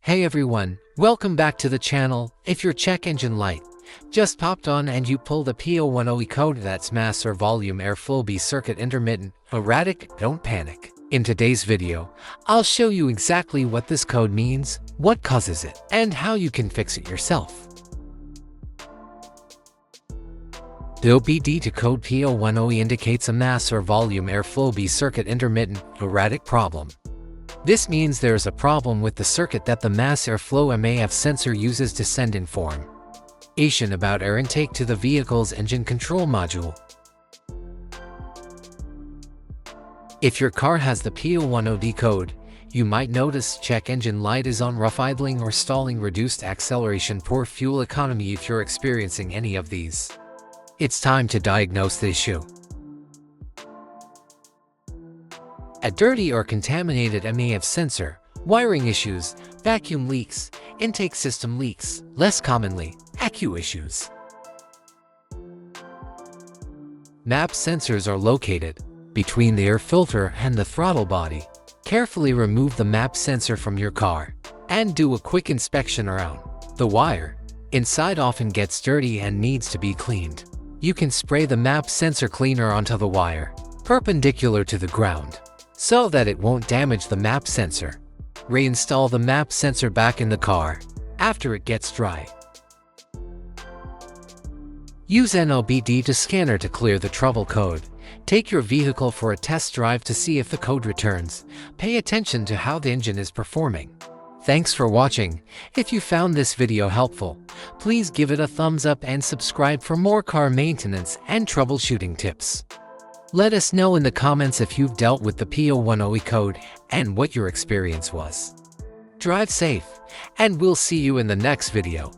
Hey everyone, welcome back to the channel. If your check engine light just popped on and you pull the P010E code, that's mass or volume airflow B circuit intermittent, erratic, don't panic. In today's video, I'll show you exactly what this code means, what causes it, and how you can fix it yourself. The OBD to code P010E indicates a mass or volume airflow B circuit intermittent, erratic problem. This means there is a problem with the circuit that the mass airflow MAF sensor uses to send information about air intake to the vehicle's engine control module. If your car has the P010E code, you might notice check engine light is on, rough idling or stalling, reduced acceleration, poor fuel economy. If you're experiencing any of these, it's time to diagnose the issue. A dirty or contaminated MAF sensor, wiring issues, vacuum leaks, intake system leaks, less commonly, ACU issues. MAF sensors are located between the air filter and the throttle body. Carefully remove the MAF sensor from your car and do a quick inspection around the wire. Inside often gets dirty and needs to be cleaned. You can spray the MAF sensor cleaner onto the wire, perpendicular to the ground, so that it won't damage the MAF sensor. Reinstall the MAF sensor back in the car after it gets dry. Use an OBD to scanner to clear the trouble code. Take your vehicle for a test drive to see if the code returns. Pay attention to how the engine is performing. Thanks for watching. If you found this video helpful, please give it a thumbs up and subscribe for more car maintenance and troubleshooting tips. Let us know in the comments if you've dealt with the P010E code and what your experience was. Drive safe, and we'll see you in the next video.